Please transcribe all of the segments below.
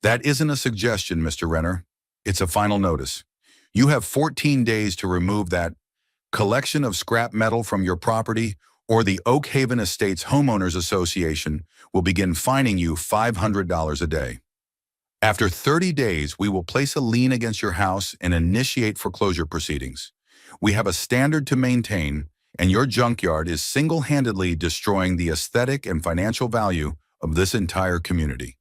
That isn't a suggestion, Mr. Renner. It's a final notice. You have 14 days to remove that collection of scrap metal from your property, or the Oak Haven Estates Homeowners Association will begin fining you $500 a day. After 30 days, we will place a lien against your house and initiate foreclosure proceedings. We have a standard to maintain, and your junkyard is single-handedly destroying the aesthetic and financial value of this entire community.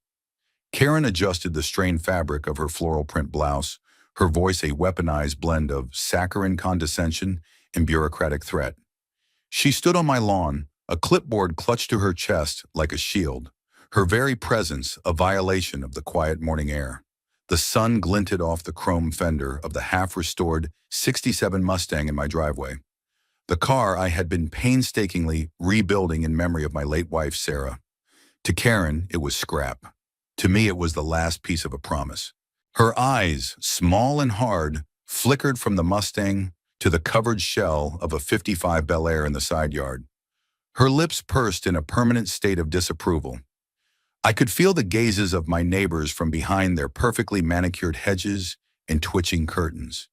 Karen adjusted the strained fabric of her floral print blouse, her voice a weaponized blend of saccharine condescension and bureaucratic threat. She stood on my lawn, a clipboard clutched to her chest like a shield, her very presence a violation of the quiet morning air. The sun glinted off the chrome fender of the half-restored '67 Mustang in my driveway, the car I had been painstakingly rebuilding in memory of my late wife, Sarah. To Karen, it was scrap. To me, it was the last piece of a promise. Her eyes, small and hard, flickered from the Mustang to the covered shell of a '55 Bel Air in the side yard. Her lips pursed in a permanent state of disapproval. I could feel the gazes of my neighbors from behind their perfectly manicured hedges and twitching curtains,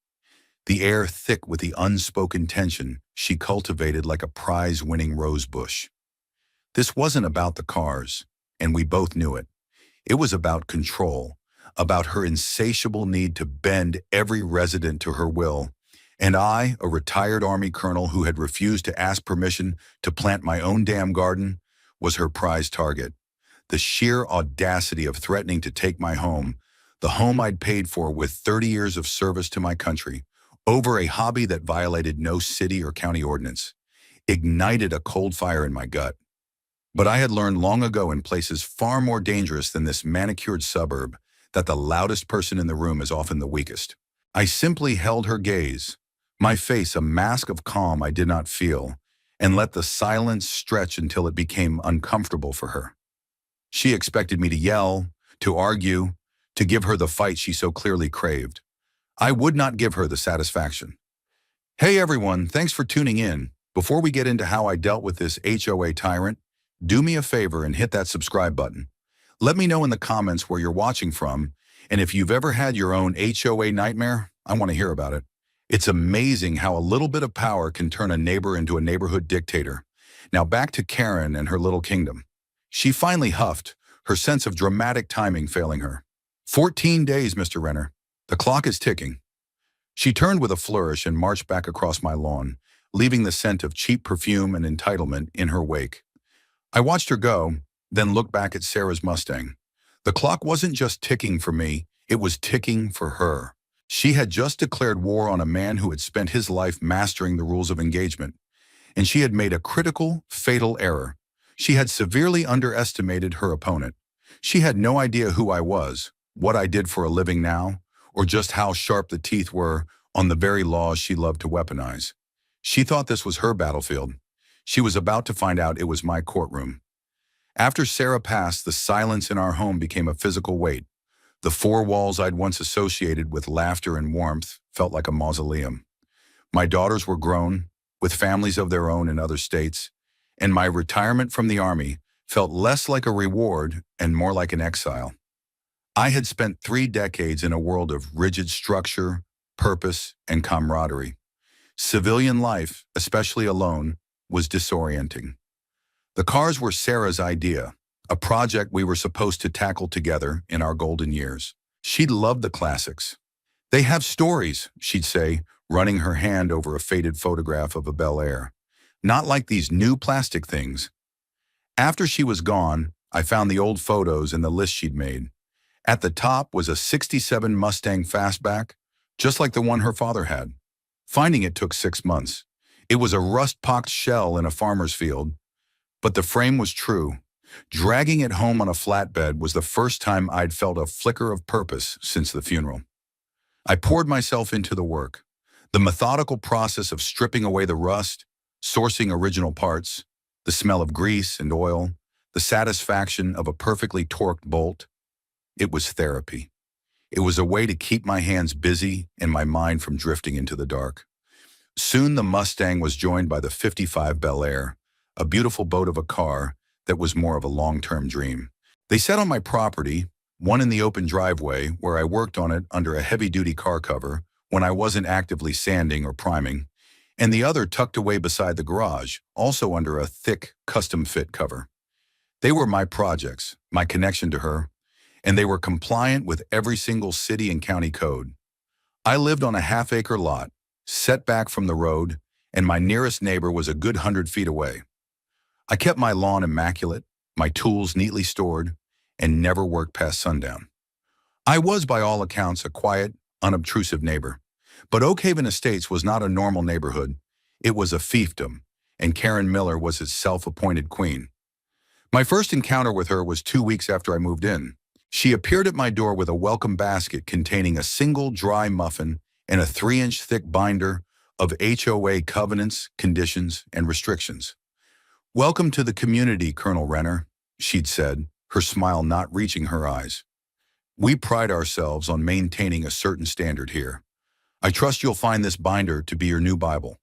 the air thick with the unspoken tension she cultivated like a prize-winning rose bush. This wasn't about the cars, and we both knew it. It was about control, about her insatiable need to bend every resident to her will, and I, a retired Army colonel who had refused to ask permission to plant my own damn garden, was her prize target. The sheer audacity of threatening to take my home, the home I'd paid for with 30 years of service to my country, over a hobby that violated no city or county ordinance, ignited a cold fire in my gut. But I had learned long ago in places far more dangerous than this manicured suburb that the loudest person in the room is often the weakest. I simply held her gaze, my face a mask of calm I did not feel, and let the silence stretch until it became uncomfortable for her. She expected me to yell, to argue, to give her the fight she so clearly craved. I would not give her the satisfaction. Hey everyone, thanks for tuning in. Before we get into how I dealt with this HOA tyrant, do me a favor and hit that subscribe button. Let me know in the comments where you're watching from, and if you've ever had your own HOA nightmare, I want to hear about it. It's amazing how a little bit of power can turn a neighbor into a neighborhood dictator. Now back to Karen and her little kingdom. She finally huffed, her sense of dramatic timing failing her. 14 days, Mr. Renner. The clock is ticking. She turned with a flourish and marched back across my lawn, leaving the scent of cheap perfume and entitlement in her wake. I watched her go, then looked back at Sarah's Mustang. The clock wasn't just ticking for me, it was ticking for her. She had just declared war on a man who had spent his life mastering the rules of engagement, and she had made a critical, fatal error. She had severely underestimated her opponent. She had no idea who I was, what I did for a living now, or just how sharp the teeth were on the very laws she loved to weaponize. She thought this was her battlefield. She was about to find out it was my courtroom. After Sarah passed, the silence in our home became a physical weight. The four walls I'd once associated with laughter and warmth felt like a mausoleum. My daughters were grown, with families of their own in other states, and my retirement from the Army felt less like a reward and more like an exile. I had spent 3 decades in a world of rigid structure, purpose, and camaraderie. Civilian life, especially alone, was disorienting. The cars were Sarah's idea, a project we were supposed to tackle together in our golden years. She'd loved the classics. They have stories, she'd say, running her hand over a faded photograph of a Bel Air. Not like these new plastic things. After she was gone, I found the old photos and the list she'd made. At the top was a '67 Mustang Fastback, just like the one her father had. Finding it took 6 months. It was a rust-pocked shell in a farmer's field, but the frame was true. Dragging it home on a flatbed was the first time I'd felt a flicker of purpose since the funeral. I poured myself into the work. The methodical process of stripping away the rust, sourcing original parts, the smell of grease and oil, the satisfaction of a perfectly torqued bolt. It was therapy. It was a way to keep my hands busy and my mind from drifting into the dark. Soon the Mustang was joined by the '55 Bel Air, a beautiful boat of a car that was more of a long-term dream. They sat on my property, one in the open driveway where I worked on it under a heavy-duty car cover when I wasn't actively sanding or priming, and the other tucked away beside the garage, also under a thick, custom-fit cover. They were my projects, my connection to her, and they were compliant with every single city and county code. I lived on a half-acre lot, set back from the road, and my nearest neighbor was a good 100 feet away. I kept my lawn immaculate, my tools neatly stored, and never worked past sundown. I was, by all accounts, a quiet, unobtrusive neighbor. But Oak Haven Estates was not a normal neighborhood. It was a fiefdom, and Karen Miller was its self-appointed queen. My first encounter with her was 2 weeks after I moved in. She appeared at my door with a welcome basket containing a single dry muffin and a 3-inch thick binder of HOA covenants, conditions, and restrictions. "Welcome to the community, Colonel Renner," she'd said, her smile not reaching her eyes. "We pride ourselves on maintaining a certain standard here. I trust you'll find this binder to be your new Bible."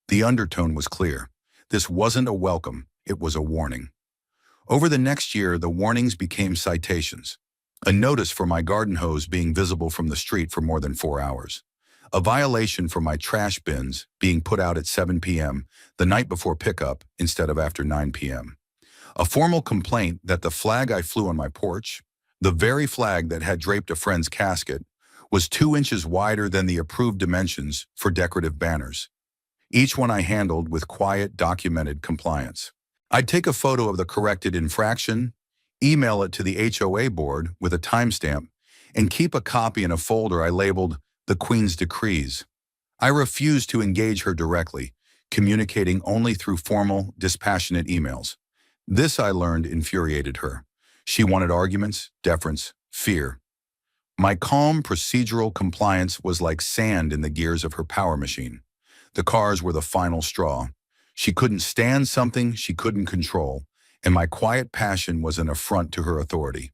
The undertone was clear. This wasn't a welcome, it was a warning. Over the next year, the warnings became citations. A notice for my garden hose being visible from the street for more than 4 hours. A violation for my trash bins being put out at 7 p.m. the night before pickup instead of after 9 p.m. A formal complaint that the flag I flew on my porch, the very flag that had draped a friend's casket, was 2 inches wider than the approved dimensions for decorative banners. Each one I handled with quiet, documented compliance. I'd take a photo of the corrected infraction, email it to the HOA board with a timestamp, and keep a copy in a folder I labeled "The Queen's Decrees." I refused to engage her directly, communicating only through formal, dispassionate emails. This, I learned, infuriated her. She wanted arguments, deference, fear. My calm, procedural compliance was like sand in the gears of her power machine. The cars were the final straw. She couldn't stand something she couldn't control, and my quiet passion was an affront to her authority.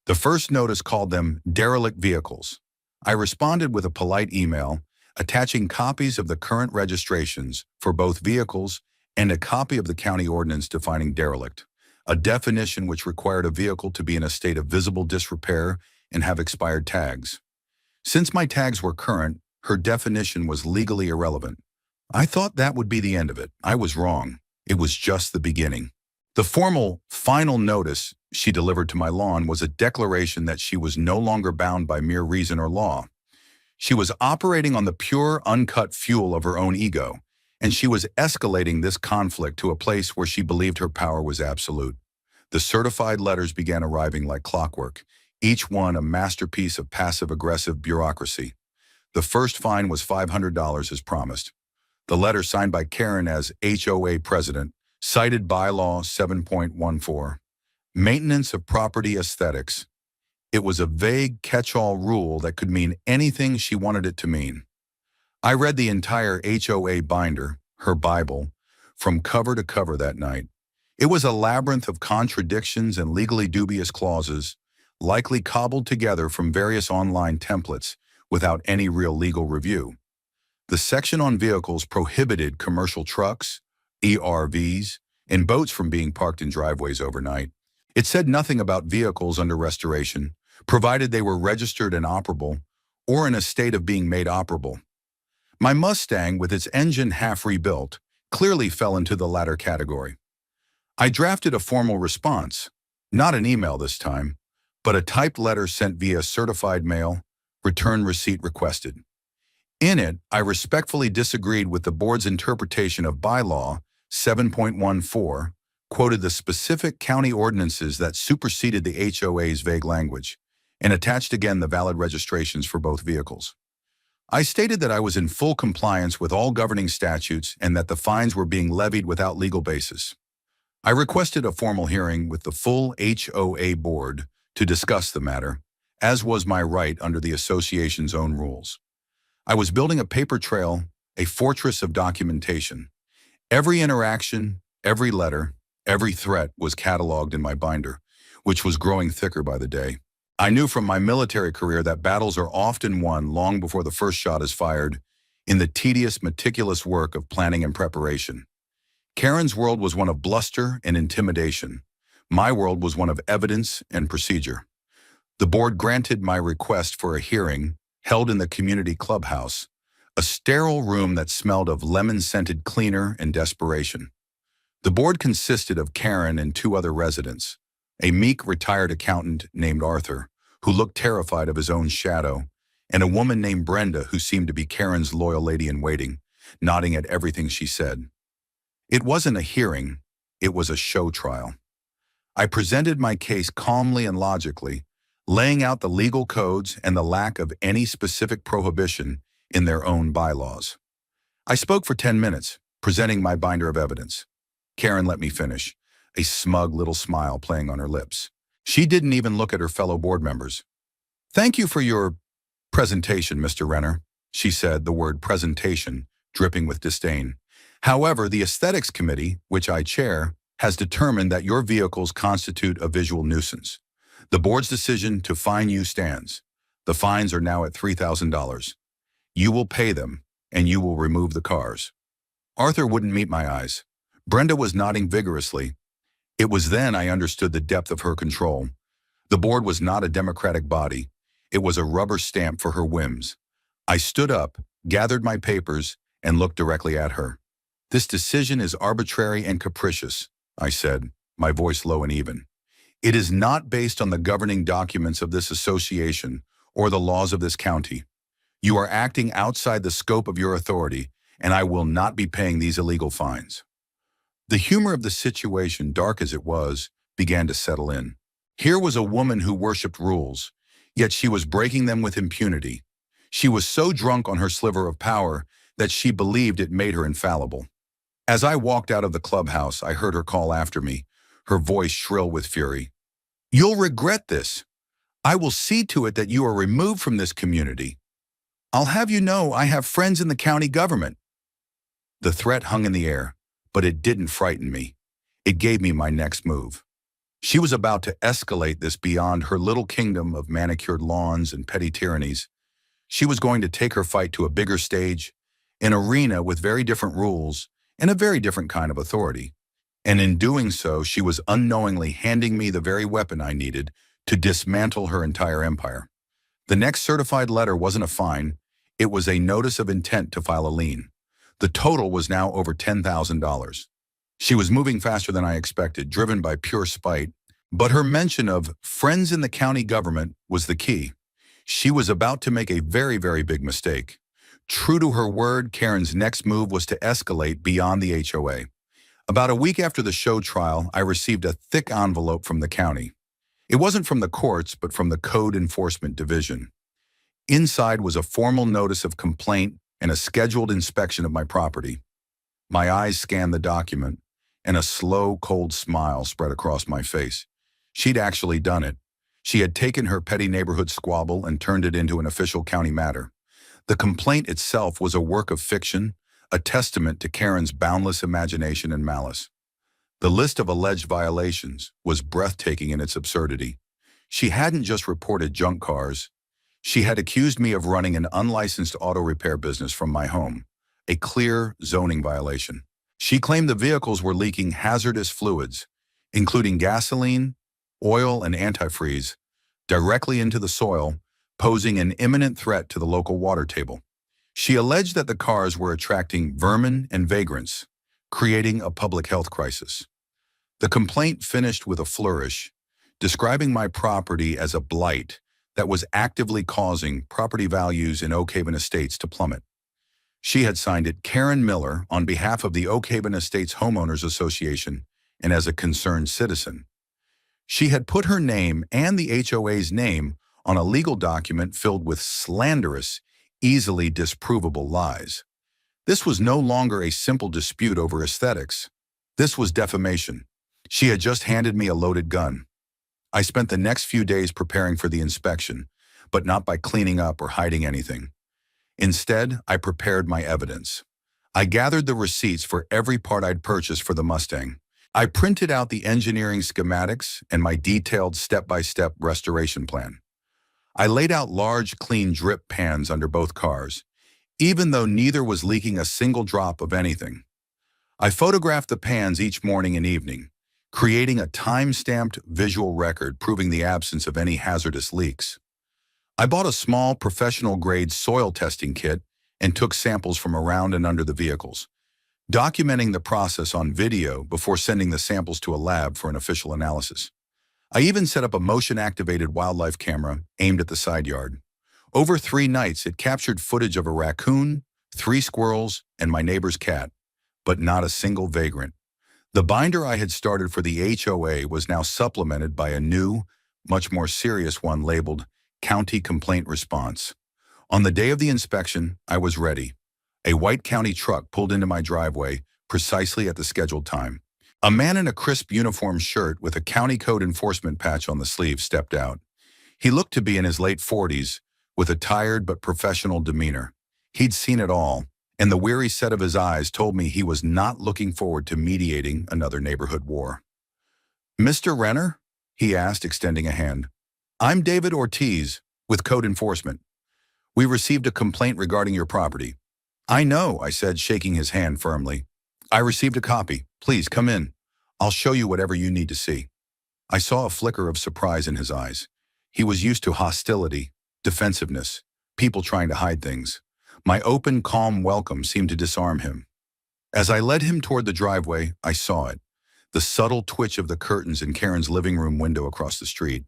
The first notice called them derelict vehicles. I responded with a polite email, attaching copies of the current registrations for both vehicles and a copy of the county ordinance defining derelict, a definition which required a vehicle to be in a state of visible disrepair and have expired tags. Since my tags were current, her definition was legally irrelevant. I thought that would be the end of it. I was wrong. It was just the beginning. The formal, final notice she delivered to my lawn was a declaration that she was no longer bound by mere reason or law. She was operating on the pure, uncut fuel of her own ego, and she was escalating this conflict to a place where she believed her power was absolute. The certified letters began arriving like clockwork, each one a masterpiece of passive-aggressive bureaucracy. The first fine was $500 as promised. The letter signed by Karen as HOA president, cited bylaw 7.14, maintenance of property aesthetics. It was a vague catch-all rule that could mean anything she wanted it to mean. I read the entire HOA binder, her Bible, from cover to cover that night. It was a labyrinth of contradictions and legally dubious clauses, likely cobbled together from various online templates without any real legal review. The section on vehicles prohibited commercial trucks, ERVs, and boats from being parked in driveways overnight. It said nothing about vehicles under restoration, provided they were registered and operable, or in a state of being made operable. My Mustang, with its engine half rebuilt, clearly fell into the latter category. I drafted a formal response, not an email this time, but a typed letter sent via certified mail, return receipt requested. In it, I respectfully disagreed with the board's interpretation of bylaw 7.14, quoted the specific county ordinances that superseded the HOA's vague language, and attached again the valid registrations for both vehicles. I stated that I was in full compliance with all governing statutes and that the fines were being levied without legal basis. I requested a formal hearing with the full HOA board to discuss the matter, as was my right under the association's own rules. I was building a paper trail, a fortress of documentation. Every interaction, every letter, every threat was cataloged in my binder, which was growing thicker by the day. I knew from my military career that battles are often won long before the first shot is fired, in the tedious, meticulous work of planning and preparation. Karen's world was one of bluster and intimidation. My world was one of evidence and procedure. The board granted my request for a hearing held in the community clubhouse, a sterile room that smelled of lemon-scented cleaner and desperation. The board consisted of Karen and two other residents, a meek retired accountant named Arthur, who looked terrified of his own shadow, and a woman named Brenda who seemed to be Karen's loyal lady-in-waiting, nodding at everything she said. It wasn't a hearing, it was a show trial. I presented my case calmly and logically, laying out the legal codes and the lack of any specific prohibition in their own bylaws. I spoke for 10 minutes, presenting my binder of evidence. Karen let me finish, a smug little smile playing on her lips. She didn't even look at her fellow board members. "Thank you for your presentation, Mr. Renner," she said, the word presentation dripping with disdain. "However, the Aesthetics Committee, which I chair, has determined that your vehicles constitute a visual nuisance. The board's decision to fine you stands. The fines are now at $3,000. You will pay them, and you will remove the cars." Arthur wouldn't meet my eyes. Brenda was nodding vigorously. It was then I understood the depth of her control. The board was not a democratic body. It was a rubber stamp for her whims. I stood up, gathered my papers, and looked directly at her. "This decision is arbitrary and capricious," I said, my voice low and even. "It is not based on the governing documents of this association or the laws of this county. You are acting outside the scope of your authority, and I will not be paying these illegal fines." The humor of the situation, dark as it was, began to settle in. Here was a woman who worshipped rules, yet she was breaking them with impunity. She was so drunk on her sliver of power that she believed it made her infallible. As I walked out of the clubhouse, I heard her call after me, her voice shrill with fury. "You'll regret this. I will see to it that you are removed from this community. I'll have you know I have friends in the county government." The threat hung in the air, but it didn't frighten me. It gave me my next move. She was about to escalate this beyond her little kingdom of manicured lawns and petty tyrannies. She was going to take her fight to a bigger stage, an arena with very different rules and a very different kind of authority. And in doing so, she was unknowingly handing me the very weapon I needed to dismantle her entire empire. The next certified letter wasn't a fine, it was a notice of intent to file a lien. The total was now over $10,000. She was moving faster than I expected, driven by pure spite, but her mention of friends in the county government was the key. She was about to make a very, very big mistake. True to her word, Karen's next move was to escalate beyond the HOA. About a week after the show trial, I received a thick envelope from the county. It wasn't from the courts, but from the Code Enforcement Division. Inside was a formal notice of complaint and a scheduled inspection of my property. My eyes scanned the document, and a slow, cold smile spread across my face. She'd actually done it. She had taken her petty neighborhood squabble and turned it into an official county matter. The complaint itself was a work of fiction, a testament to Karen's boundless imagination and malice. The list of alleged violations was breathtaking in its absurdity. She hadn't just reported junk cars. She had accused me of running an unlicensed auto repair business from my home, a clear zoning violation. She claimed the vehicles were leaking hazardous fluids, including gasoline, oil, and antifreeze, directly into the soil, posing an imminent threat to the local water table. She alleged that the cars were attracting vermin and vagrants, creating a public health crisis. The complaint finished with a flourish, describing my property as a blight that was actively causing property values in Oak Haven Estates to plummet. She had signed it Karen Miller on behalf of the Oak Haven Estates Homeowners Association and as a concerned citizen. She had put her name and the HOA's name on a legal document filled with slanderous, easily disprovable lies. This was no longer a simple dispute over aesthetics. This was defamation. She had just handed me a loaded gun. I spent the next few days preparing for the inspection, but not by cleaning up or hiding anything. Instead, I prepared my evidence. I gathered the receipts for every part I'd purchased for the Mustang. I printed out the engineering schematics and my detailed step-by-step restoration plan. I laid out large, clean drip pans under both cars, even though neither was leaking a single drop of anything. I photographed the pans each morning and evening, creating a time-stamped visual record proving the absence of any hazardous leaks. I bought a small professional-grade soil testing kit and took samples from around and under the vehicles, documenting the process on video before sending the samples to a lab for an official analysis. I even set up a motion-activated wildlife camera aimed at the side yard. Over 3 nights, it captured footage of a raccoon, 3 squirrels, and my neighbor's cat, but not a single vagrant. The binder I had started for the HOA was now supplemented by a new, much more serious one labeled County Complaint Response. On the day of the inspection, I was ready. A white county truck pulled into my driveway precisely at the scheduled time. A man in a crisp uniform shirt with a county code enforcement patch on the sleeve stepped out. He looked to be in his late 40s, with a tired but professional demeanor. He'd seen it all, and the weary set of his eyes told me he was not looking forward to mediating another neighborhood war. "Mr. Renner?" he asked, extending a hand. "I'm David Ortiz, with Code Enforcement. We received a complaint regarding your property." "I know," I said, shaking his hand firmly. "I received a copy. Please come in. I'll show you whatever you need to see." I saw a flicker of surprise in his eyes. He was used to hostility, defensiveness, people trying to hide things. My open, calm welcome seemed to disarm him. As I led him toward the driveway, I saw it, the subtle twitch of the curtains in Karen's living room window across the street.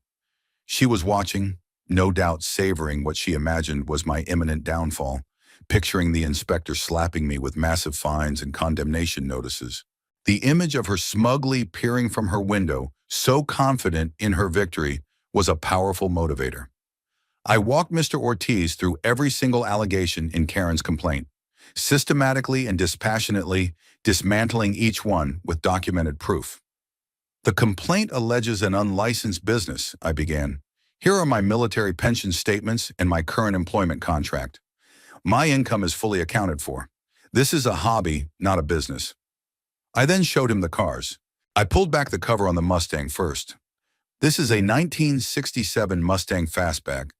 She was watching, no doubt savoring what she imagined was my imminent downfall, picturing the inspector slapping me with massive fines and condemnation notices. The image of her smugly peering from her window, so confident in her victory, was a powerful motivator. I walked Mr. Ortiz through every single allegation in Karen's complaint, systematically and dispassionately dismantling each one with documented proof. "The complaint alleges an unlicensed business," I began. "Here are my military pension statements and my current employment contract. My income is fully accounted for. This is a hobby, not a business." I then showed him the cars. I pulled back the cover on the Mustang first. This is a 1967 Mustang Fastback.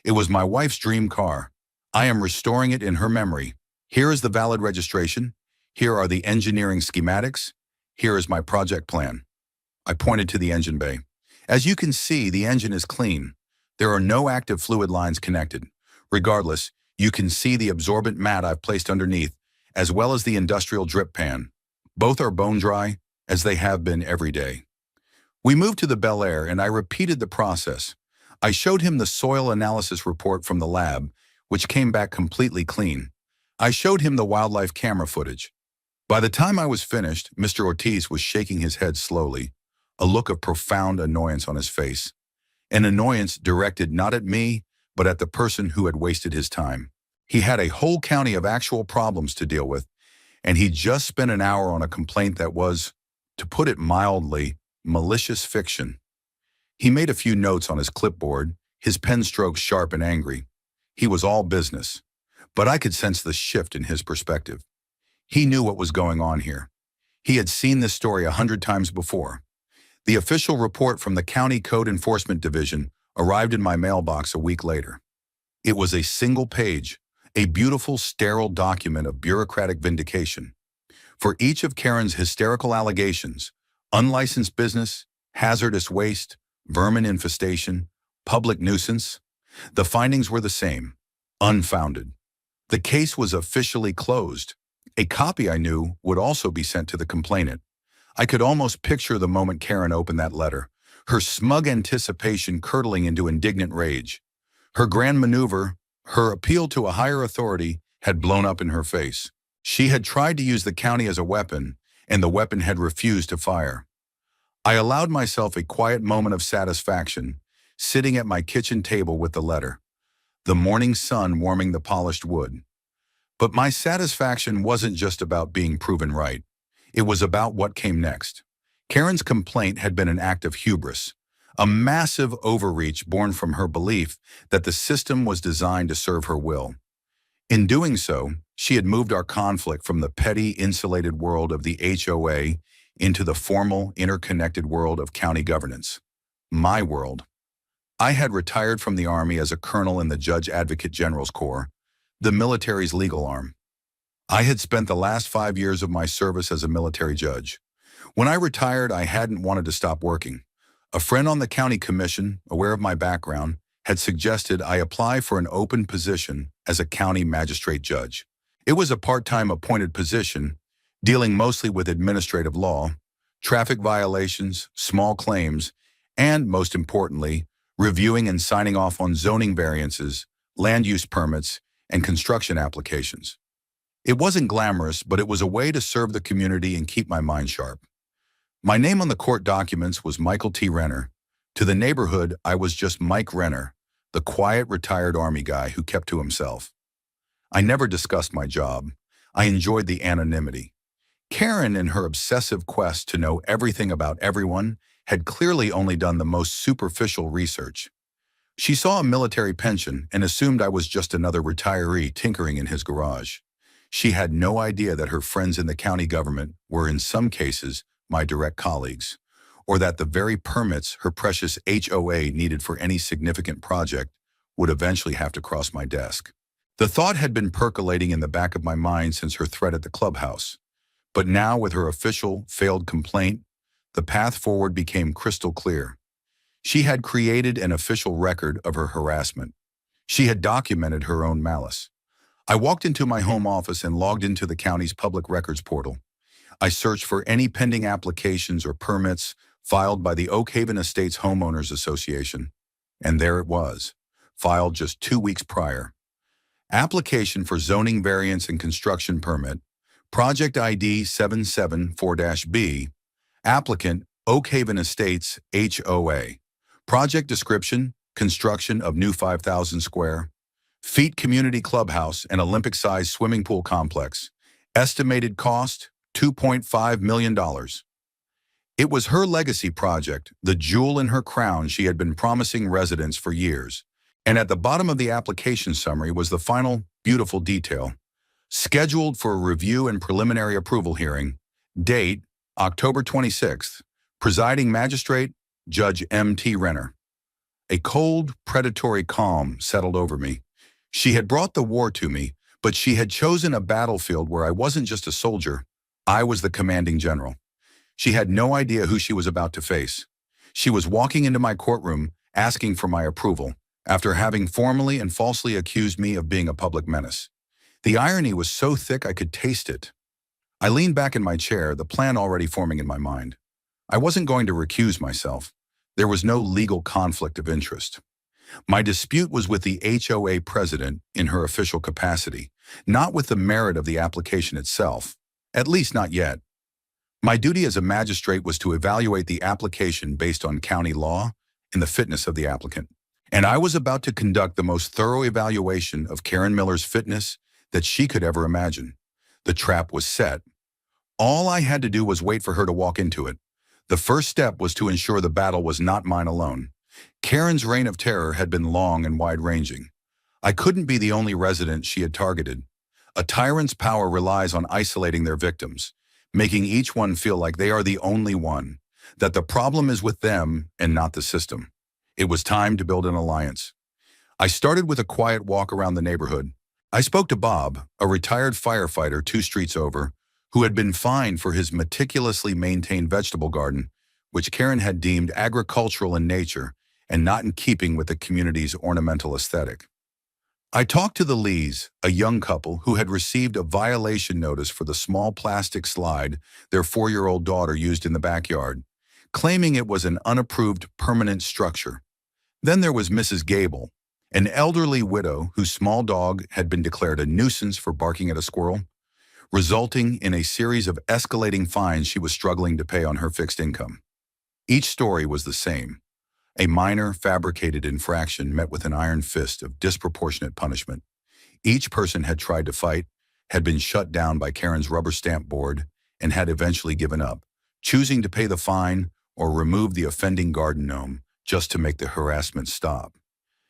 It was my wife's dream car. I am restoring it in her memory. Here is the valid registration. Here are the engineering schematics. Here is my project plan. I pointed to the engine bay. As you can see, the engine is clean. There are no active fluid lines connected. Regardless, you can see the absorbent mat I've placed underneath, as well as the industrial drip pan. Both are bone dry, as they have been every day. We moved to the Bel Air, and I repeated the process. I showed him the soil analysis report from the lab, which came back completely clean. I showed him the wildlife camera footage. By the time I was finished, Mr. Ortiz was shaking his head slowly, a look of profound annoyance on his face. An annoyance directed not at me, but at the person who had wasted his time. He had a whole county of actual problems to deal with, and he just spent an hour on a complaint that was, to put it mildly, malicious fiction. He made a few notes on his clipboard, his pen strokes sharp and angry. He was all business, but I could sense the shift in his perspective. He knew what was going on here. He had seen this story 100 times before. The official report from the County Code Enforcement Division arrived in my mailbox a week later. It was a single page, a beautiful, sterile document of bureaucratic vindication. For each of Karen's hysterical allegations, unlicensed business, hazardous waste, vermin infestation, public nuisance, the findings were the same, unfounded. The case was officially closed. A copy, I knew, would also be sent to the complainant. I could almost picture the moment Karen opened that letter, her smug anticipation curdling into indignant rage. Her grand maneuver, her appeal to a higher authority, had blown up in her face. She had tried to use the county as a weapon, and the weapon had refused to fire. I allowed myself a quiet moment of satisfaction, sitting at my kitchen table with the letter, the morning sun warming the polished wood. But my satisfaction wasn't just about being proven right. It was about what came next. Karen's complaint had been an act of hubris, a massive overreach born from her belief that the system was designed to serve her will. In doing so, she had moved our conflict from the petty, insulated world of the HOA into the formal, interconnected world of county governance. My world. I had retired from the Army as a colonel in the Judge Advocate General's Corps, the military's legal arm. I had spent the last 5 years of my service as a military judge. When I retired, I hadn't wanted to stop working. A friend on the county commission, aware of my background, had suggested I apply for an open position as a county magistrate judge. It was a part-time appointed position, dealing mostly with administrative law, traffic violations, small claims, and, most importantly, reviewing and signing off on zoning variances, land use permits, and construction applications. It wasn't glamorous, but it was a way to serve the community and keep my mind sharp. My name on the court documents was Michael T. Renner. To the neighborhood, I was just Mike Renner, the quiet retired Army guy who kept to himself. I never discussed my job. I enjoyed the anonymity. Karen, in her obsessive quest to know everything about everyone, had clearly only done the most superficial research. She saw a military pension and assumed I was just another retiree tinkering in his garage. She had no idea that her friends in the county government were, in some cases, my direct colleagues, or that the very permits her precious HOA needed for any significant project would eventually have to cross my desk. The thought had been percolating in the back of my mind since her threat at the clubhouse. But now, with her official failed complaint, the path forward became crystal clear. She had created an official record of her harassment. She had documented her own malice. I walked into my home office and logged into the county's public records portal. I searched for any pending applications or permits filed by the Oak Haven Estates Homeowners Association. And there it was, filed just 2 weeks prior. Application for zoning variance and construction permit, project ID 774-B, applicant Oak Haven Estates HOA. Project description, construction of new 5,000 square feet community clubhouse and Olympic-sized swimming pool complex. Estimated cost, $2.5 million. It was her legacy project, the jewel in her crown she had been promising residents for years. And at the bottom of the application summary was the final, beautiful detail. Scheduled for a review and preliminary approval hearing. Date, October 26th. Presiding magistrate, Judge M.T. Renner. A cold, predatory calm settled over me. She had brought the war to me, but she had chosen a battlefield where I wasn't just a soldier. I was the commanding general. She had no idea who she was about to face. She was walking into my courtroom, asking for my approval, after having formally and falsely accused me of being a public menace. The irony was so thick I could taste it. I leaned back in my chair, the plan already forming in my mind. I wasn't going to recuse myself. There was no legal conflict of interest. My dispute was with the HOA president in her official capacity, not with the merit of the application itself, at least not yet. My duty as a magistrate was to evaluate the application based on county law and the fitness of the applicant. And I was about to conduct the most thorough evaluation of Karen Miller's fitness that she could ever imagine. The trap was set. All I had to do was wait for her to walk into it. The first step was to ensure the battle was not mine alone. Karen's reign of terror had been long and wide-ranging. I couldn't be the only resident she had targeted. A tyrant's power relies on isolating their victims, making each one feel like they are the only one, that the problem is with them and not the system. It was time to build an alliance. I started with a quiet walk around the neighborhood. I spoke to Bob, a retired firefighter 2 streets over, who had been fined for his meticulously maintained vegetable garden, which Karen had deemed agricultural in nature and not in keeping with the community's ornamental aesthetic. I talked to the Lees, a young couple who had received a violation notice for the small plastic slide their 4-year-old daughter used in the backyard, claiming it was an unapproved permanent structure. Then there was Mrs. Gable, an elderly widow whose small dog had been declared a nuisance for barking at a squirrel, resulting in a series of escalating fines she was struggling to pay on her fixed income. Each story was the same. A minor, fabricated infraction met with an iron fist of disproportionate punishment. Each person had tried to fight, had been shut down by Karen's rubber stamp board, and had eventually given up, choosing to pay the fine or remove the offending garden gnome just to make the harassment stop.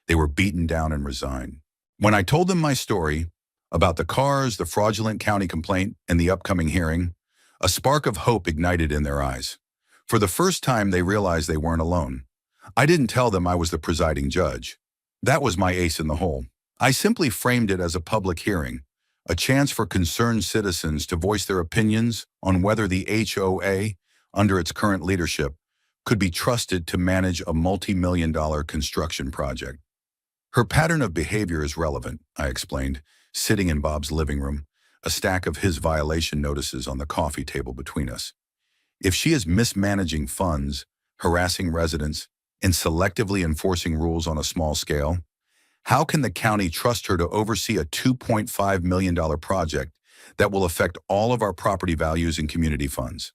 They were beaten down and resigned. When I told them my story about the cars, the fraudulent county complaint, and the upcoming hearing, a spark of hope ignited in their eyes. For the first time, they realized they weren't alone. I didn't tell them I was the presiding judge. That was my ace in the hole. I simply framed it as a public hearing, a chance for concerned citizens to voice their opinions on whether the HOA, under its current leadership, could be trusted to manage a multi-million-dollar construction project. Her pattern of behavior is relevant, I explained, sitting in Bob's living room, a stack of his violation notices on the coffee table between us. If she is mismanaging funds, harassing residents, and selectively enforcing rules on a small scale, how can the county trust her to oversee a $2.5 million project that will affect all of our property values and community funds?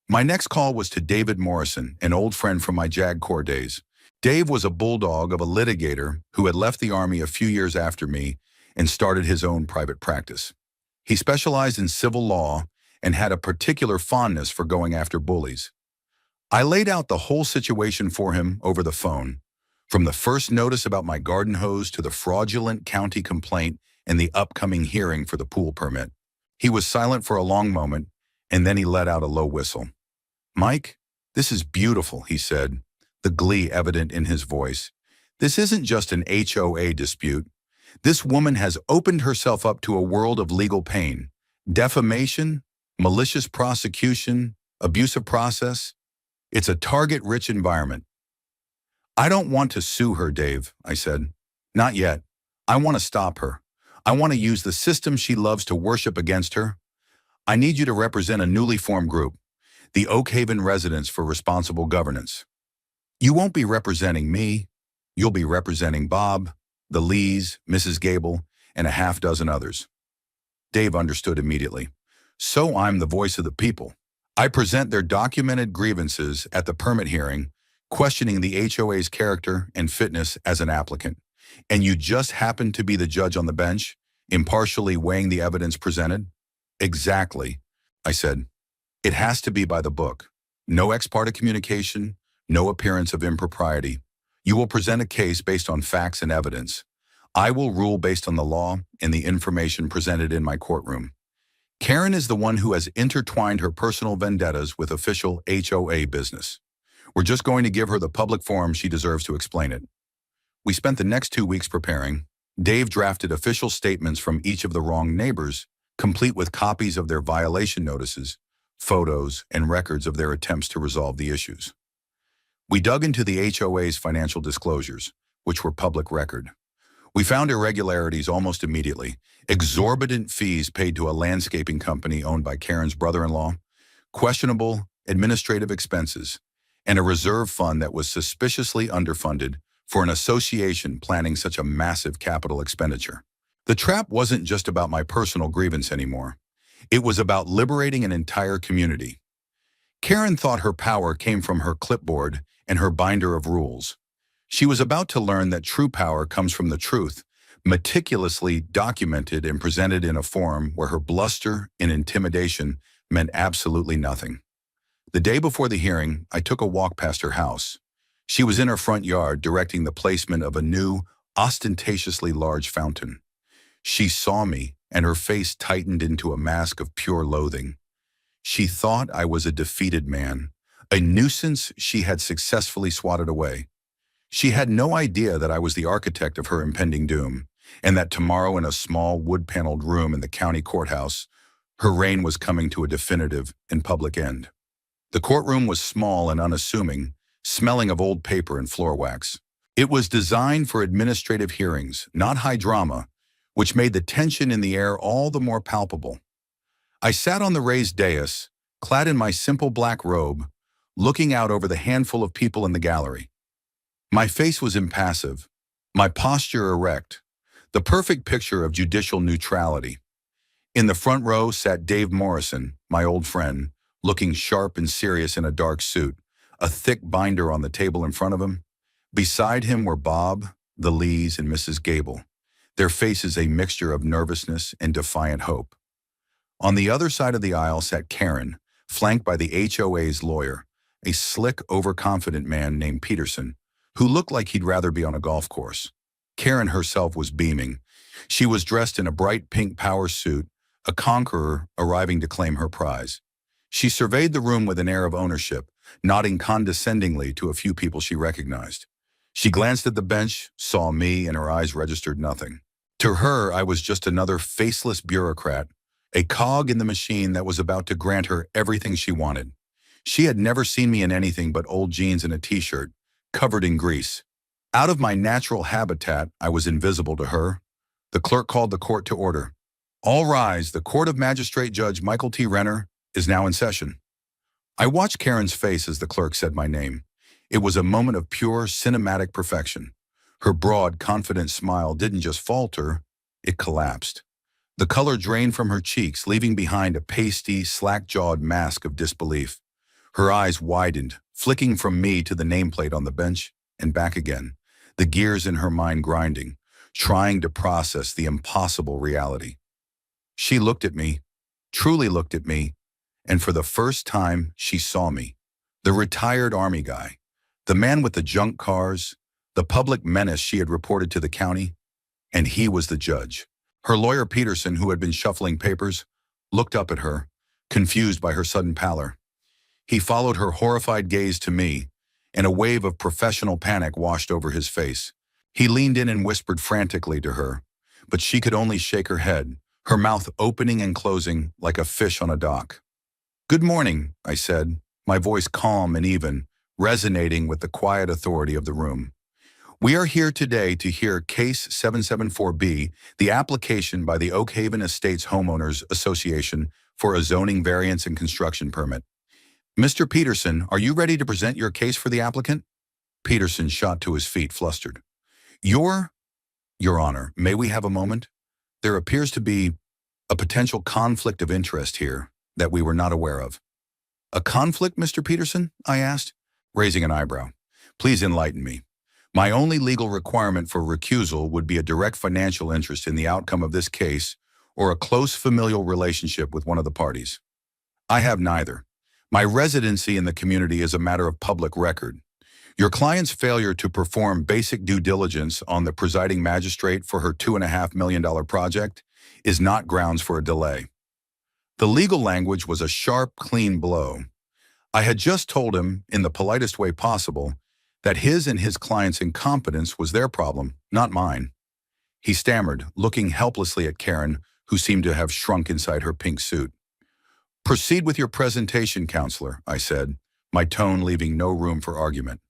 My next call was to David Morrison, an old friend from my JAG Corps days. Dave was a bulldog of a litigator who had left the Army a few years after me and started his own private practice. He specialized in civil law and had a particular fondness for going after bullies. I laid out the whole situation for him over the phone, from the first notice about my garden hose to the fraudulent county complaint and the upcoming hearing for the pool permit. He was silent for a long moment, and then he let out a low whistle. "Mike, this is beautiful," he said, the glee evident in his voice. "This isn't just an HOA dispute. This woman has opened herself up to a world of legal pain, defamation, malicious prosecution, abusive process. It's a target-rich environment." "I don't want to sue her, Dave," I said. "Not yet. I want to stop her. I want to use the system she loves to worship against her. I need you to represent a newly formed group, the Oak Haven Residents for Responsible Governance. You won't be representing me. You'll be representing Bob, the Lees, Mrs. Gable, and a half dozen others." Dave understood immediately. "So I'm the voice of the people. I present their documented grievances at the permit hearing, questioning the HOA's character and fitness as an applicant. And you just happen to be the judge on the bench, impartially weighing the evidence presented?" "Exactly," I said. "It has to be by the book. No ex parte communication, no appearance of impropriety. You will present a case based on facts and evidence. I will rule based on the law and the information presented in my courtroom. Karen is the one who has intertwined her personal vendettas with official HOA business. We're just going to give her the public forum she deserves to explain it." We spent the next 2 weeks preparing. Dave drafted official statements from each of the wrong neighbors, complete with copies of their violation notices, photos, and records of their attempts to resolve the issues. We dug into the HOA's financial disclosures, which were public record. We found irregularities almost immediately: exorbitant fees paid to a landscaping company owned by Karen's brother-in-law, questionable administrative expenses, and a reserve fund that was suspiciously underfunded for an association planning such a massive capital expenditure. The trap wasn't just about my personal grievance anymore. It was about liberating an entire community. Karen thought her power came from her clipboard and her binder of rules. She was about to learn that true power comes from the truth, meticulously documented and presented in a form where her bluster and intimidation meant absolutely nothing. The day before the hearing, I took a walk past her house. She was in her front yard directing the placement of a new, ostentatiously large fountain. She saw me, and her face tightened into a mask of pure loathing. She thought I was a defeated man, a nuisance she had successfully swatted away. She had no idea that I was the architect of her impending doom, and that tomorrow in a small wood-paneled room in the county courthouse, her reign was coming to a definitive and public end. The courtroom was small and unassuming, smelling of old paper and floor wax. It was designed for administrative hearings, not high drama, which made the tension in the air all the more palpable. I sat on the raised dais, clad in my simple black robe, looking out over the handful of people in the gallery. My face was impassive, my posture erect, the perfect picture of judicial neutrality. In the front row sat Dave Morrison, my old friend, looking sharp and serious in a dark suit, a thick binder on the table in front of him. Beside him were Bob, the Lees, and Mrs. Gable, their faces a mixture of nervousness and defiant hope. On the other side of the aisle sat Karen, flanked by the HOA's lawyer, a slick, overconfident man named Peterson, who looked like he'd rather be on a golf course. Karen herself was beaming. She was dressed in a bright pink power suit, a conqueror arriving to claim her prize. She surveyed the room with an air of ownership, nodding condescendingly to a few people she recognized. She glanced at the bench, saw me, and her eyes registered nothing. To her, I was just another faceless bureaucrat, a cog in the machine that was about to grant her everything she wanted. She had never seen me in anything but old jeans and a t-shirt, covered in grease. Out of my natural habitat, I was invisible to her. The clerk called the court to order. All rise, the Court of Magistrate Judge Michael T. Renner is now in session. I watched Karen's face as the clerk said my name. It was a moment of pure cinematic perfection. Her broad, confident smile didn't just falter, it collapsed. The color drained from her cheeks, leaving behind a pasty, slack-jawed mask of disbelief. Her eyes widened, flicking from me to the nameplate on the bench and back again, the gears in her mind grinding, trying to process the impossible reality. She looked at me, truly looked at me, and for the first time, she saw me. The retired Army guy, the man with the junk cars, the public menace she had reported to the county, and he was the judge. Her lawyer Peterson, who had been shuffling papers, looked up at her, confused by her sudden pallor. He followed her horrified gaze to me, and a wave of professional panic washed over his face. He leaned in and whispered frantically to her, but she could only shake her head, her mouth opening and closing like a fish on a dock. "Good morning," I said, my voice calm and even, resonating with the quiet authority of the room. "We are here today to hear Case 774B, the application by the Oak Haven Estates Homeowners Association for a zoning variance and construction permit. Mr. Peterson, are you ready to present your case for the applicant?" Peterson shot to his feet, flustered. Your Honor, may we have a moment? There appears to be a potential conflict of interest here that we were not aware of." "A conflict, Mr. Peterson?" I asked, raising an eyebrow. "Please enlighten me. My only legal requirement for recusal would be a direct financial interest in the outcome of this case or a close familial relationship with one of the parties. I have neither. My residency in the community is a matter of public record. Your client's failure to perform basic due diligence on the presiding magistrate for her $2.5 million project is not grounds for a delay." The legal language was a sharp, clean blow. I had just told him, in the politest way possible, that his and his client's incompetence was their problem, not mine. He stammered, looking helplessly at Karen, who seemed to have shrunk inside her pink suit. "Proceed with your presentation, counselor," I said, my tone leaving no room for argument.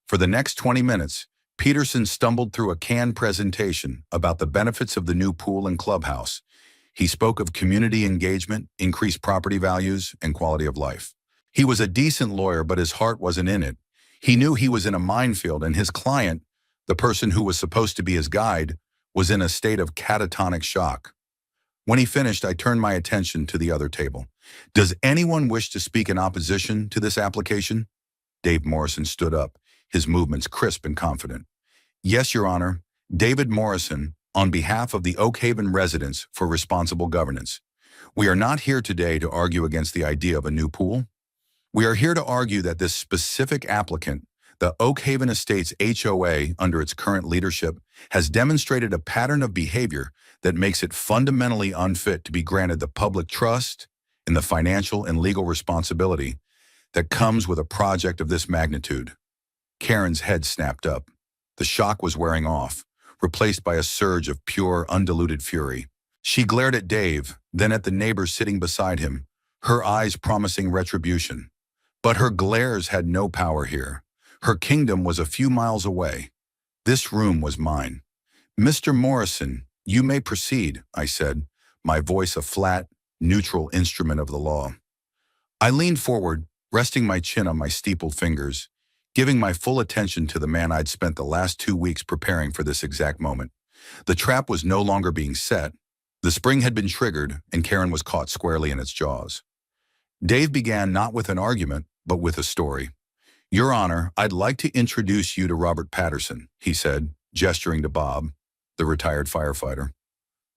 For the next 20 minutes, Peterson stumbled through a canned presentation about the benefits of the new pool and clubhouse. He spoke of community engagement, increased property values, and quality of life. He was a decent lawyer, but his heart wasn't in it. He knew he was in a minefield, and his client, the person who was supposed to be his guide, was in a state of catatonic shock. When he finished, I turned my attention to the other table. "Does anyone wish to speak in opposition to this application?" Dave Morrison stood up, his movements crisp and confident. "Yes, Your Honor, David Morrison, on behalf of the Oak Haven residents for responsible governance. We are not here today to argue against the idea of a new pool. We are here to argue that this specific applicant, the Oak Haven Estates HOA under its current leadership, has demonstrated a pattern of behavior that makes it fundamentally unfit to be granted the public trust and the financial and legal responsibility that comes with a project of this magnitude." Karen's head snapped up. The shock was wearing off, replaced by a surge of pure, undiluted fury. She glared at Dave, then at the neighbor sitting beside him, her eyes promising retribution. But her glares had no power here. Her kingdom was a few miles away. This room was mine. "Mr. Morrison, you may proceed," I said, my voice a flat, neutral instrument of the law. I leaned forward, resting my chin on my steepled fingers, giving my full attention to the man I'd spent the last 2 weeks preparing for this exact moment. The trap was no longer being set. The spring had been triggered, and Karen was caught squarely in its jaws. Dave began not with an argument, but with a story. "Your Honor, I'd like to introduce you to Robert Patterson," he said, gesturing to Bob, the retired firefighter.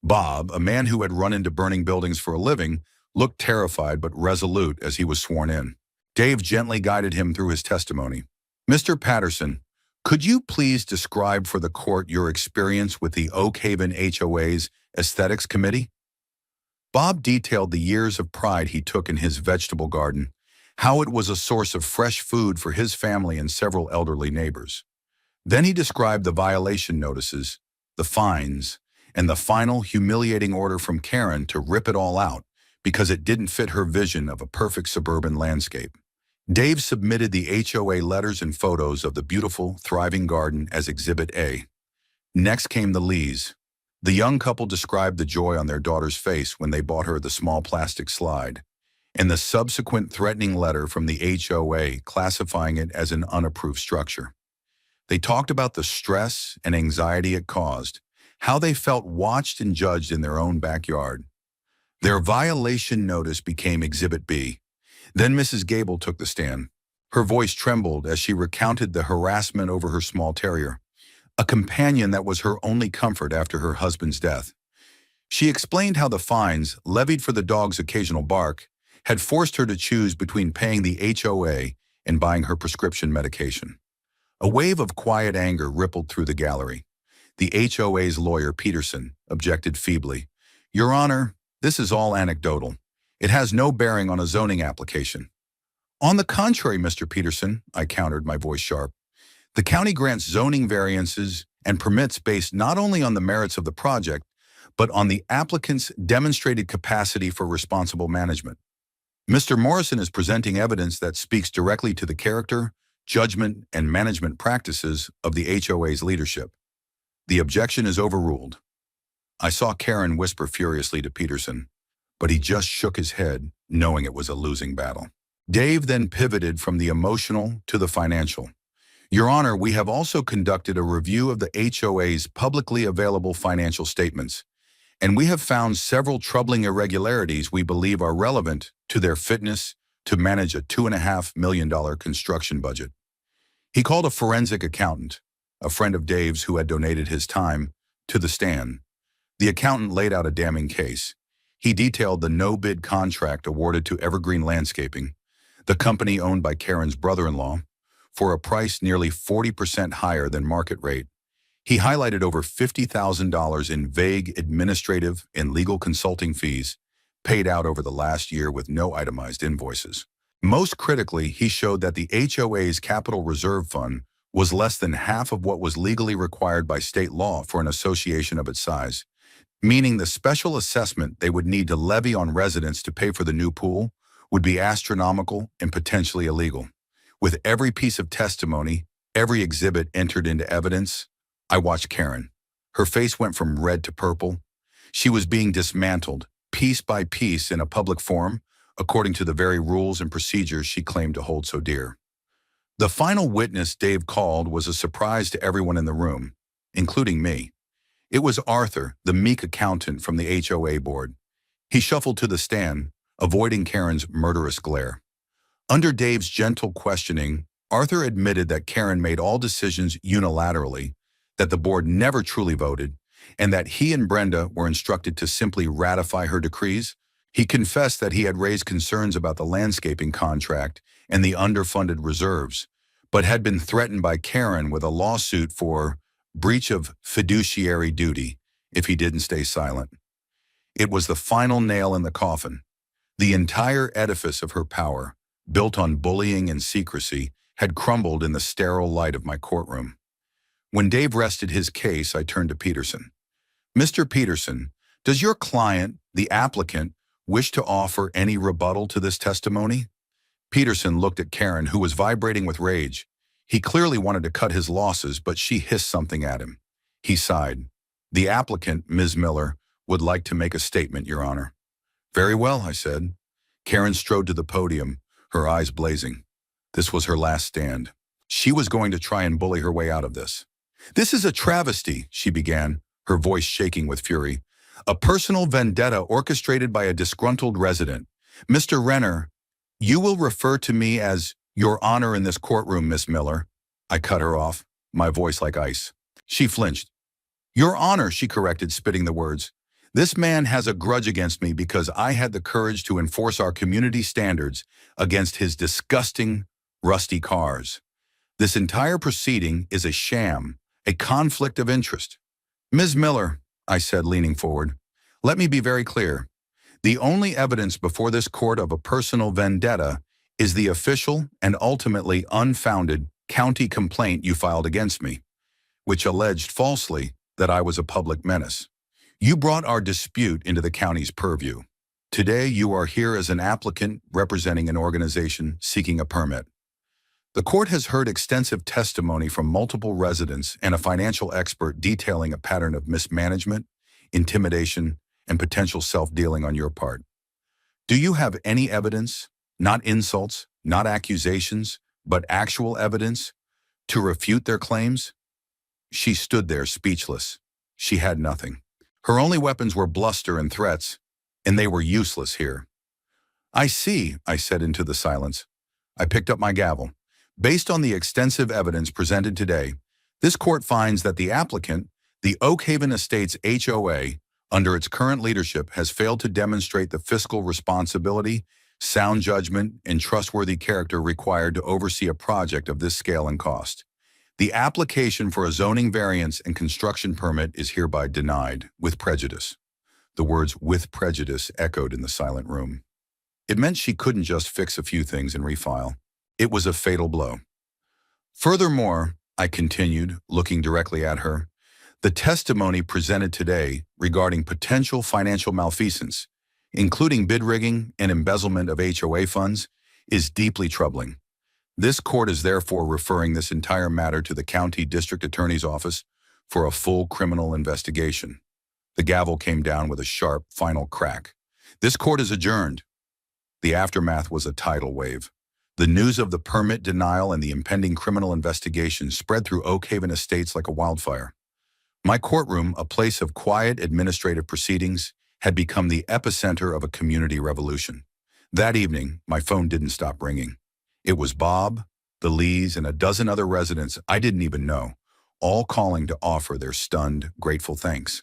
Bob, a man who had run into burning buildings for a living, looked terrified but resolute as he was sworn in. Dave gently guided him through his testimony. "Mr. Patterson, could you please describe for the court your experience with the Oak Haven HOA's Aesthetics Committee?" Bob detailed the years of pride he took in his vegetable garden, how it was a source of fresh food for his family and several elderly neighbors. Then he described the violation notices, the fines, and the final humiliating order from Karen to rip it all out because it didn't fit her vision of a perfect suburban landscape. Dave submitted the HOA letters and photos of the beautiful, thriving garden as Exhibit A. Next came the Lees. The young couple described the joy on their daughter's face when they bought her the small plastic slide, and the subsequent threatening letter from the HOA classifying it as an unapproved structure. They talked about the stress and anxiety it caused, how they felt watched and judged in their own backyard. Their violation notice became Exhibit B. Then Mrs. Gable took the stand. Her voice trembled as she recounted the harassment over her small terrier, a companion that was her only comfort after her husband's death. She explained how the fines, levied for the dog's occasional bark, had forced her to choose between paying the HOA and buying her prescription medication. A wave of quiet anger rippled through the gallery. The HOA's lawyer, Peterson, objected feebly. "Your Honor, this is all anecdotal. It has no bearing on a zoning application." "On the contrary, Mr. Peterson," I countered, my voice sharp. "The county grants zoning variances and permits based not only on the merits of the project, but on the applicant's demonstrated capacity for responsible management. Mr. Morrison is presenting evidence that speaks directly to the character, judgment, and management practices of the HOA's leadership. The objection is overruled." I saw Karen whisper furiously to Peterson, but he just shook his head, knowing it was a losing battle. Dave then pivoted from the emotional to the financial. "Your Honor, we have also conducted a review of the HOA's publicly available financial statements, and we have found several troubling irregularities we believe are relevant to their fitness to manage a $2.5 million construction budget." He called a forensic accountant, a friend of Dave's who had donated his time, to the stand. The accountant laid out a damning case. He detailed the no-bid contract awarded to Evergreen Landscaping, the company owned by Karen's brother-in-law, for a price nearly 40% higher than market rate. He highlighted over $50,000 in vague administrative and legal consulting fees paid out over the last year with no itemized invoices. Most critically, he showed that the HOA's capital reserve fund was less than half of what was legally required by state law for an association of its size, meaning the special assessment they would need to levy on residents to pay for the new pool would be astronomical and potentially illegal. With every piece of testimony, every exhibit entered into evidence, I watched Karen. Her face went from red to purple. She was being dismantled, piece by piece, in a public forum, according to the very rules and procedures she claimed to hold so dear. The final witness Dave called was a surprise to everyone in the room, including me. It was Arthur, the meek accountant from the HOA board. He shuffled to the stand, avoiding Karen's murderous glare. Under Dave's gentle questioning, Arthur admitted that Karen made all decisions unilaterally, that the board never truly voted, and that he and Brenda were instructed to simply ratify her decrees. He confessed that he had raised concerns about the landscaping contract and the underfunded reserves, but had been threatened by Karen with a lawsuit for breach of fiduciary duty if he didn't stay silent. It was the final nail in the coffin. The entire edifice of her power, built on bullying and secrecy, had crumbled in the sterile light of my courtroom. When Dave rested his case, I turned to Peterson. "Mr. Peterson, does your client, the applicant, wish to offer any rebuttal to this testimony?" Peterson looked at Karen, who was vibrating with rage. He clearly wanted to cut his losses, but she hissed something at him. He sighed. "The applicant, Ms. Miller, would like to make a statement, Your Honor." "Very well," I said. Karen strode to the podium, her eyes blazing. This was her last stand. She was going to try and bully her way out of this. "This is a travesty," she began, her voice shaking with fury. "A personal vendetta orchestrated by a disgruntled resident. Mr. Renner, you will refer to me as Your Honor in this courtroom, Miss Miller." I cut her off, my voice like ice. She flinched. "Your Honor," she corrected, spitting the words. "This man has a grudge against me because I had the courage to enforce our community standards against his disgusting, rusty cars. This entire proceeding is a sham, a conflict of interest." "Ms. Miller," I said, leaning forward, "let me be very clear. The only evidence before this court of a personal vendetta is the official and ultimately unfounded county complaint you filed against me, which alleged falsely that I was a public menace. You brought our dispute into the county's purview. Today, you are here as an applicant representing an organization seeking a permit. The court has heard extensive testimony from multiple residents and a financial expert detailing a pattern of mismanagement, intimidation, and potential self-dealing on your part. Do you have any evidence, not insults, not accusations, but actual evidence, to refute their claims? She stood there speechless. She had nothing. Her only weapons were bluster and threats, and they were useless here. I see, I said into the silence. I picked up my gavel. Based on the extensive evidence presented today, this court finds that the applicant, the Oak Haven Estates HOA, under its current leadership, has failed to demonstrate the fiscal responsibility, sound judgment, and trustworthy character required to oversee a project of this scale and cost. The application for a zoning variance and construction permit is hereby denied, with prejudice. The words "with prejudice" echoed in the silent room. It meant she couldn't just fix a few things and refile. It was a fatal blow. Furthermore, I continued, looking directly at her, the testimony presented today regarding potential financial malfeasance, including bid rigging and embezzlement of HOA funds, is deeply troubling. This court is therefore referring this entire matter to the County District Attorney's Office for a full criminal investigation. The gavel came down with a sharp, final crack. This court is adjourned. The aftermath was a tidal wave. The news of the permit denial and the impending criminal investigation spread through Oak Haven Estates like a wildfire. My courtroom, a place of quiet administrative proceedings, had become the epicenter of a community revolution. That evening, my phone didn't stop ringing. It was Bob, the Lees, and a dozen other residents I didn't even know, all calling to offer their stunned, grateful thanks.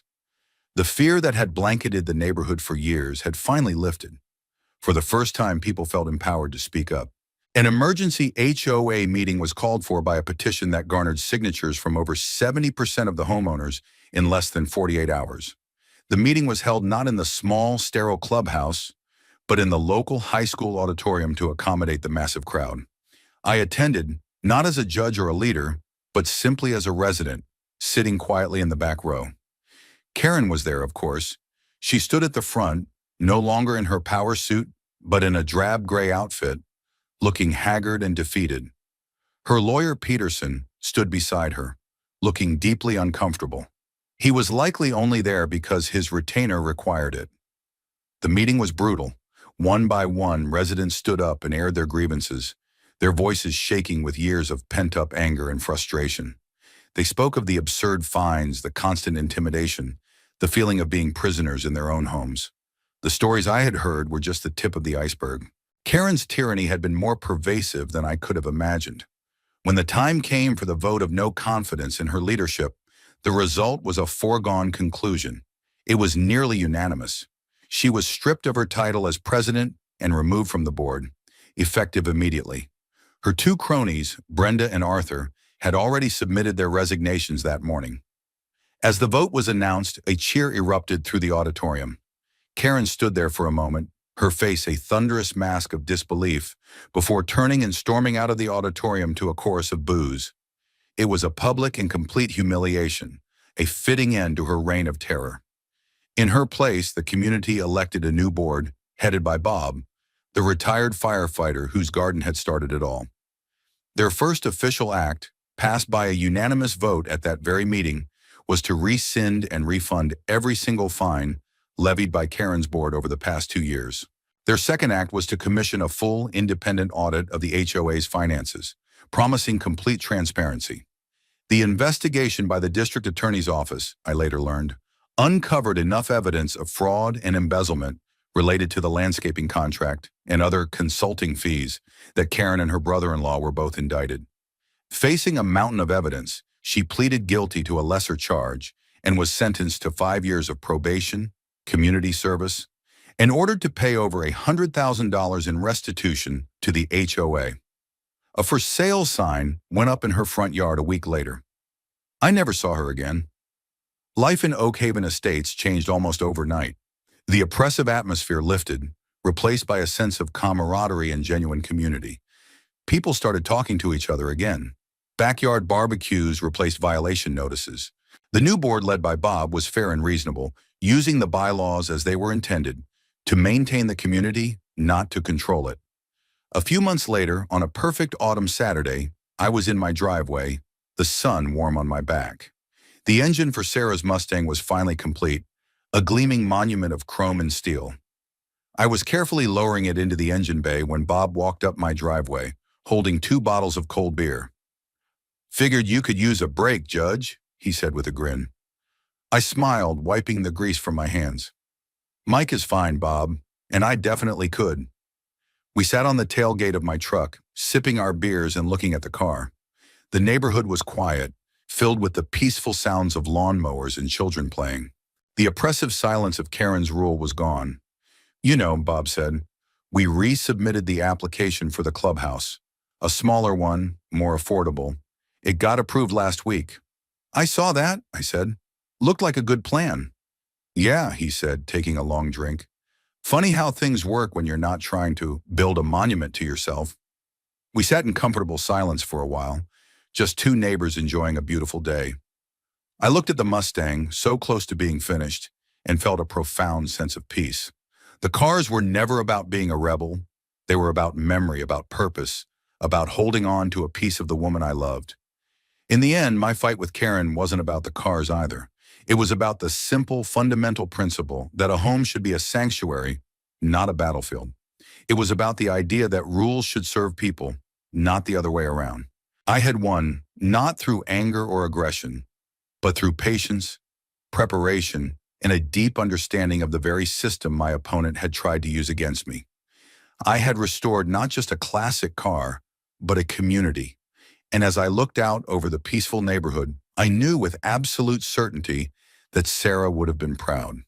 The fear that had blanketed the neighborhood for years had finally lifted. For the first time, people felt empowered to speak up. An emergency HOA meeting was called for by a petition that garnered signatures from over 70% of the homeowners in less than 48 hours. The meeting was held not in the small, sterile clubhouse, but in the local high school auditorium to accommodate the massive crowd. I attended, not as a judge or a leader, but simply as a resident, sitting quietly in the back row. Karen was there, of course. She stood at the front, no longer in her power suit, but in a drab gray outfit, looking haggard and defeated. Her lawyer, Peterson, stood beside her, looking deeply uncomfortable. He was likely only there because his retainer required it. The meeting was brutal. One by one, residents stood up and aired their grievances, their voices shaking with years of pent-up anger and frustration. They spoke of the absurd fines, the constant intimidation, the feeling of being prisoners in their own homes. The stories I had heard were just the tip of the iceberg. Karen's tyranny had been more pervasive than I could have imagined. When the time came for the vote of no confidence in her leadership, the result was a foregone conclusion. It was nearly unanimous. She was stripped of her title as president and removed from the board, effective immediately. Her two cronies, Brenda and Arthur, had already submitted their resignations that morning. As the vote was announced, a cheer erupted through the auditorium. Karen stood there for a moment, her face a thunderous mask of disbelief, before turning and storming out of the auditorium to a chorus of boos. It was a public and complete humiliation, a fitting end to her reign of terror. In her place, the community elected a new board, headed by Bob, the retired firefighter whose garden had started it all. Their first official act, passed by a unanimous vote at that very meeting, was to rescind and refund every single fine levied by Karen's board over the past 2 years. Their second act was to commission a full, independent audit of the HOA's finances, promising complete transparency. The investigation by the district attorney's office, I later learned, uncovered enough evidence of fraud and embezzlement related to the landscaping contract and other consulting fees that Karen and her brother-in-law were both indicted. Facing a mountain of evidence, she pleaded guilty to a lesser charge and was sentenced to 5 years of probation, community service, and ordered to pay over $100,000 in restitution to the HOA. A for sale sign went up in her front yard a week later. I never saw her again. Life in Oak Haven Estates changed almost overnight. The oppressive atmosphere lifted, replaced by a sense of camaraderie and genuine community. People started talking to each other again. Backyard barbecues replaced violation notices. The new board led by Bob was fair and reasonable, using the bylaws as they were intended, To maintain the community, not to control it. A few months later, on a perfect autumn Saturday, I was in my driveway, the sun warm on my back. The engine for Sarah's Mustang was finally complete, a gleaming monument of chrome and steel. I was carefully lowering it into the engine bay when Bob walked up my driveway, holding 2 bottles of cold beer. "Figured you could use a break, Judge," he said with a grin. I smiled, wiping the grease from my hands. "Mike is fine, Bob, and I definitely could." We sat on the tailgate of my truck, sipping our beers and looking at the car. The neighborhood was quiet, filled with the peaceful sounds of lawnmowers and children playing. The oppressive silence of Karen's rule was gone. "You know," Bob said, "we resubmitted the application for the clubhouse. A smaller one, more affordable. It got approved last week." "I saw that," I said. "Looked like a good plan." "Yeah," he said, taking a long drink. "Funny how things work when you're not trying to build a monument to yourself." We sat in comfortable silence for a while, just 2 neighbors enjoying a beautiful day. I looked at the Mustang, so close to being finished, and felt a profound sense of peace. The cars were never about being a rebel. They were about memory, about purpose, about holding on to a piece of the woman I loved. In the end, my fight with Karen wasn't about the cars either. It was about the simple, fundamental principle that a home should be a sanctuary, not a battlefield. It was about the idea that rules should serve people, not the other way around. I had won, not through anger or aggression, but through patience, preparation, and a deep understanding of the very system my opponent had tried to use against me. I had restored not just a classic car, but a community. And as I looked out over the peaceful neighborhood, I knew with absolute certainty that Sarah would have been proud.